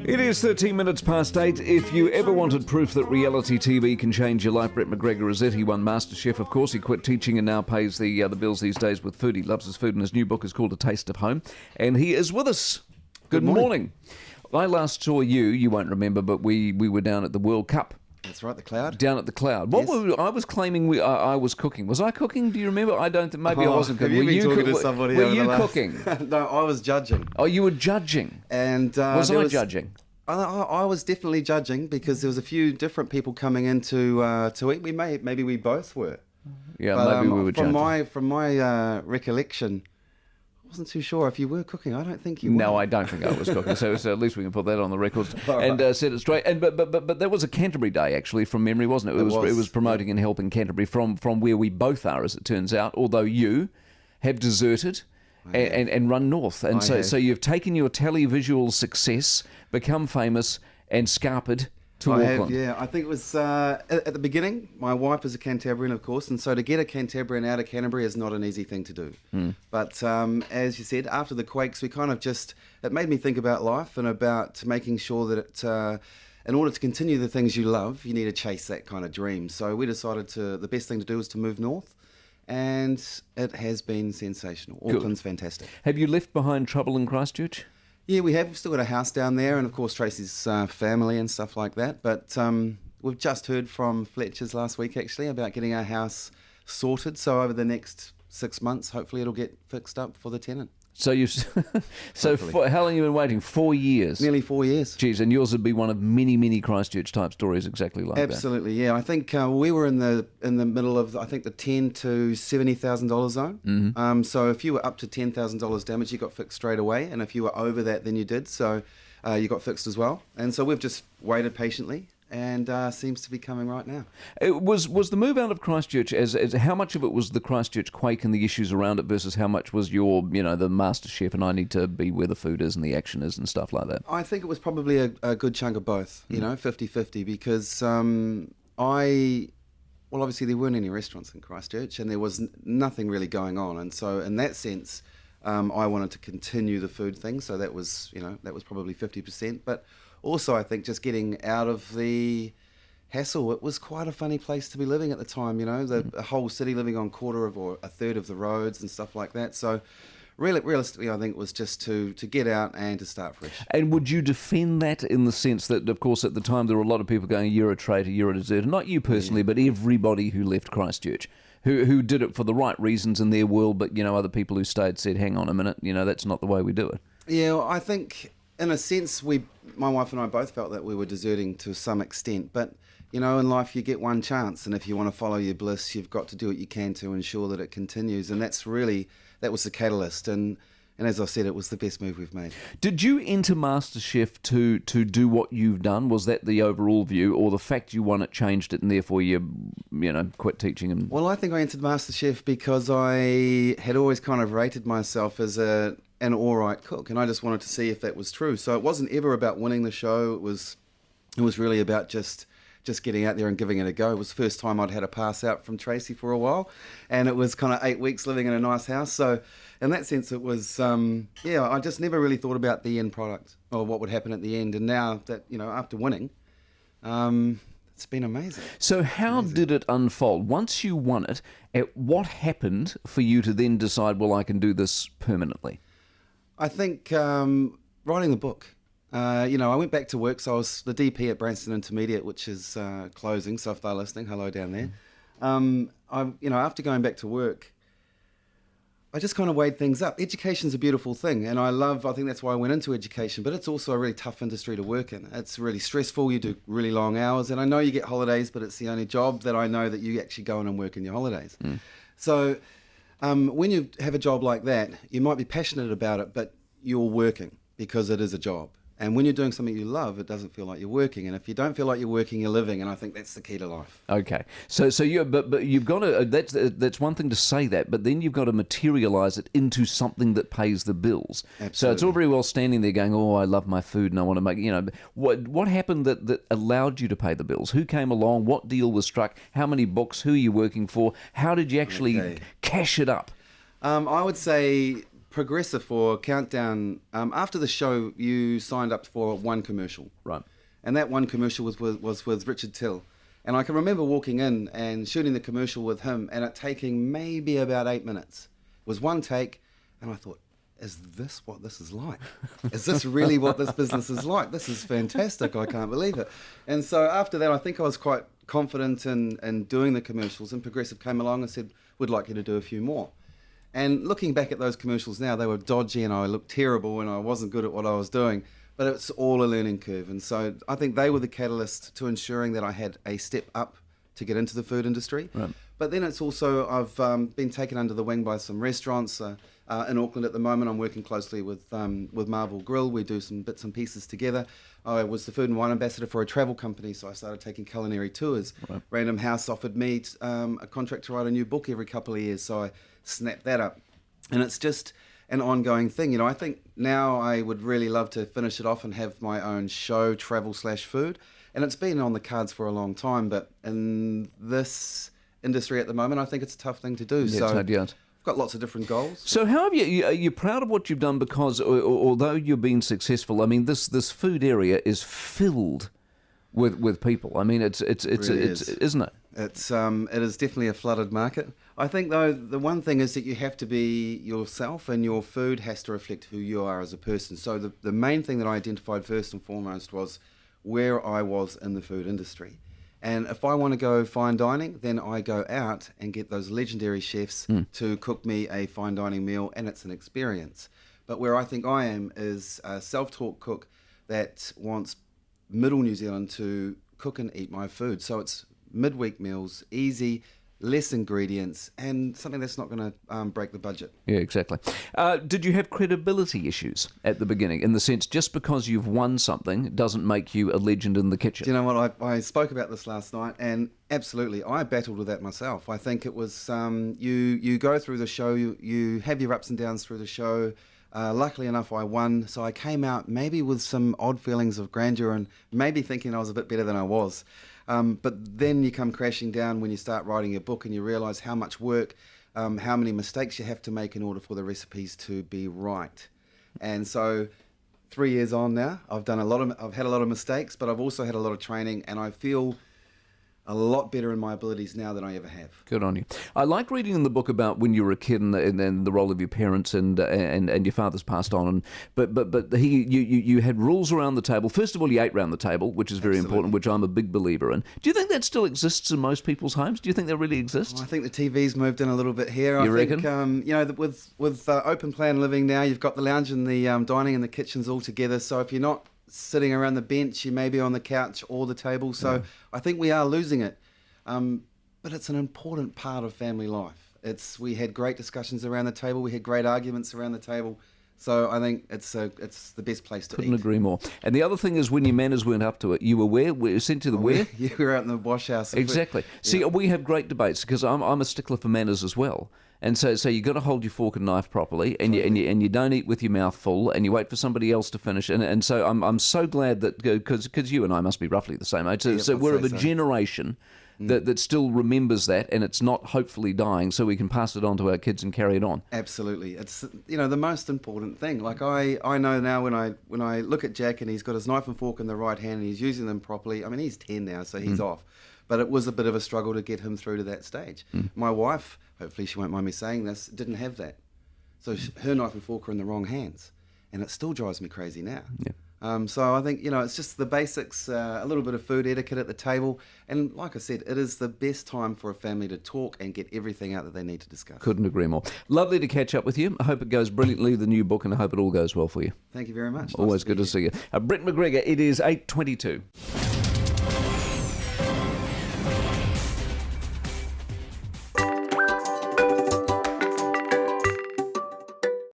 It is 13 minutes past 8. If you ever wanted proof that reality TV can change your life, Brett McGregor is it. He won Masterchef, of course. He quit teaching and now pays the bills these days with food. He loves his food, and his new book is called A Taste of Home. And he is with us. Good morning. I last saw you won't remember, but we were down at the World Cup. That's right, the Cloud. Down at the Cloud. Yes. I was claiming I was cooking. Was I cooking? Do you remember? I don't think. Maybe I wasn't cooking. Have you been talking to somebody Were over you the last... cooking? No, I was judging. Oh, you were judging. And was I judging? I was definitely judging because there was a few different people coming in to eat. Maybe we both were. Yeah, but, maybe we were judging. From my recollection, I wasn't too sure if you were cooking. I don't think you were. No, I don't think I was cooking. So at least we can put that on the records and set it straight. And but that was a Canterbury Day actually, from memory, wasn't it? It was promoting and helping Canterbury from where we both are, as it turns out. Although you have deserted and run north, and so you've taken your televisual success, become famous, and scarpered to Auckland. I think it was at the beginning. My wife is a Cantabrian, of course, and so to get a Cantabrian out of Canterbury is not an easy thing to do. But as you said, after the quakes, we kind of it made me think about life and about making sure that in order to continue the things you love, you need to chase that kind of dream. So we decided the best thing to do is to move north, and it has been sensational. Auckland's fantastic. Have you left behind trouble in Christchurch? Yeah, we have. We've still got a house down there, and of course Tracy's family and stuff like that. But we've just heard from Fletcher's last week, actually, about getting our house sorted. So over the next 6 months, hopefully it'll get fixed up for the tenant. So how long have you been waiting? 4 years? Nearly 4 years. Geez, and yours would be one of many Christchurch type stories exactly like that. Absolutely, yeah. I think we were in the middle of, I think, the $10,000 to $70,000 zone. Mm-hmm. So if you were up to $10,000 damage, you got fixed straight away, and if you were over that, then you did. So you got fixed as well. And so we've just waited patiently, and seems to be coming right now. It was the move out of Christchurch, as how much of it was the Christchurch quake and the issues around it versus how much was your, the Masterchef and I need to be where the food is and the action is and stuff like that? I think it was probably a good chunk of both, 50-50, because obviously there weren't any restaurants in Christchurch and there was nothing really going on. And so in that sense, I wanted to continue the food thing. So that was probably 50%. But also, I think just getting out of the hassle, it was quite a funny place to be living at the time, the whole city living on a third of the roads and stuff like that. So realistically, I think it was just to get out and to start fresh. And would you defend that in the sense that, of course, at the time there were a lot of people going, you're a traitor, you're a deserter, not you personally, but everybody who left Christchurch, who did it for the right reasons in their world, but, other people who stayed said, hang on a minute, that's not the way we do it. Yeah, I think in a sense, my wife and I both felt that we were deserting to some extent, but in life you get one chance, and if you want to follow your bliss, you've got to do what you can to ensure that it continues, and that was the catalyst, and as I said, it was the best move we've made. Did you enter MasterChef to do what you've done? Was that the overall view, or the fact you won it changed it, and therefore you quit teaching? And well, I think I entered MasterChef because I had always kind of rated myself as an all right cook, and I just wanted to see if that was true. So it wasn't ever about winning the show. It was really about just getting out there and giving it a go. It was the first time I'd had a pass out from Tracy for a while, and it was kind of 8 weeks living in a nice house. So in that sense, it was, I just never really thought about the end product or what would happen at the end. And now that, after winning, it's been amazing. So how did it unfold? Once you won it, what happened for you to then decide, well, I can do this permanently? I think writing the book. I went back to work, so I was the DP at Branston Intermediate, which is closing, so if they're listening, hello down there. After going back to work, I just kind of weighed things up. Education's a beautiful thing, and I think that's why I went into education, but it's also a really tough industry to work in. It's really stressful, you do really long hours, and I know you get holidays, but it's the only job that I know that you actually go in and work in your holidays. So when you have a job like that, you might be passionate about it, but you're working because it is a job. And when you're doing something you love, it doesn't feel like you're working. And if you don't feel like you're working, you're living. And I think that's the key to life. Okay. So but you've got to, that's one thing to say that, but then you've got to materialise it into something that pays the bills. Absolutely. So it's all very well standing there going, oh, I love my food and I want to make, what happened that allowed you to pay the bills? Who came along? What deal was struck? How many books? Who are you working for? How did you actually cash it up? I would say Progressive for Countdown. After the show, you signed up for one commercial. Right. And that one commercial was with Richard Till. And I can remember walking in and shooting the commercial with him and it taking maybe about 8 minutes. It was one take, and I thought, is this what this is like? Is this really what this business is like? This is fantastic. I can't believe it. And so after that, I think I was quite confident in doing the commercials, and Progressive came along and said, we'd like you to do a few more. And looking back at those commercials now, they were dodgy and I looked terrible and I wasn't good at what I was doing, but it's all a learning curve. And so I think they were the catalyst to ensuring that I had a step up to get into the food industry. Right. But then it's also, I've been taken under the wing by some restaurants. In Auckland at the moment, I'm working closely with Marvel Grill. We do some bits and pieces together. I was the food and wine ambassador for a travel company, so I started taking culinary tours. Right. Random House offered me a contract to write a new book every couple of years, so I snapped that up. And it's just an ongoing thing. You know, I think now I would really love to finish it off and have my own show, travel/food. And it's been on the cards for a long time, but in this industry at the moment, I think it's a tough thing to do. Yeah, so it's hard, yeah. I've got lots of different goals. So how have you? Are you proud of what you've done? Because although you've been successful, I mean, this food area is filled with people. I mean, it's isn't it? It is definitely a flooded market. I think though the one thing is that you have to be yourself, and your food has to reflect who you are as a person. So the main thing that I identified first and foremost was where I was in the food industry. And if I want to go fine dining, then I go out and get those legendary chefs to cook me a fine dining meal, and it's an experience. But where I think I am is a self-taught cook that wants middle New Zealand to cook and eat my food. So it's midweek meals, easy, less ingredients, and something that's not going to break the budget. Yeah, exactly. Did you have credibility issues at the beginning, in the sense just because you've won something doesn't make you a legend in the kitchen? Do you know what? I spoke about this last night, and absolutely, I battled with that myself. I think it was you go through the show, you have your ups and downs through the show. Luckily enough, I won, so I came out maybe with some odd feelings of grandeur and maybe thinking I was a bit better than I was. But then you come crashing down when you start writing your book and you realise how much work, how many mistakes you have to make in order for the recipes to be right. And so 3 years on now, I've had a lot of mistakes, but I've also had a lot of training, and I feel a lot better in my abilities now than I ever have. Good on you. I like reading in the book about when you were a kid and the role of your parents and your father's passed on. But you had rules around the table. First of all, you ate around the table, which is very important, which I'm a big believer in. Do you think that still exists in most people's homes? Do you think that really exists? Well, I think the TV's moved in a little bit here. You reckon? With open plan living now, you've got the lounge and the dining and the kitchens all together. So if you're not sitting around the bench, you may be on the couch or the table. So I think we are losing it. But it's an important part of family life. We had great discussions around the table. We had great arguments around the table. So I think it's the best place to eat. Couldn't agree more. And the other thing is, when your manners weren't up to it, you were sent to the where? You were out in the wash house. Exactly. See, we have great debates because I'm a stickler for manners as well. And so you got to hold your fork and knife properly, and you don't eat with your mouth full, and you wait for somebody else to finish. And so I'm so glad that because you and I must be roughly the same age, so we're of a generation that still remembers that, and it's not hopefully dying, so we can pass it on to our kids and carry it on. Absolutely, it's the most important thing. Like I know now when I look at Jack and he's got his knife and fork in the right hand and he's using them properly. I mean, he's 10 now, so he's off. But it was a bit of a struggle to get him through to that stage. My wife, hopefully she won't mind me saying this, didn't have that. So her knife and fork are in the wrong hands. And it still drives me crazy now. Yeah. So I think, it's just the basics, a little bit of food etiquette at the table. And like I said, it is the best time for a family to talk and get everything out that they need to discuss. Couldn't agree more. Lovely to catch up with you. I hope it goes brilliantly, the new book, and I hope it all goes well for you. Thank you very much. Always good to see you. Brett McGregor, it is 8:22.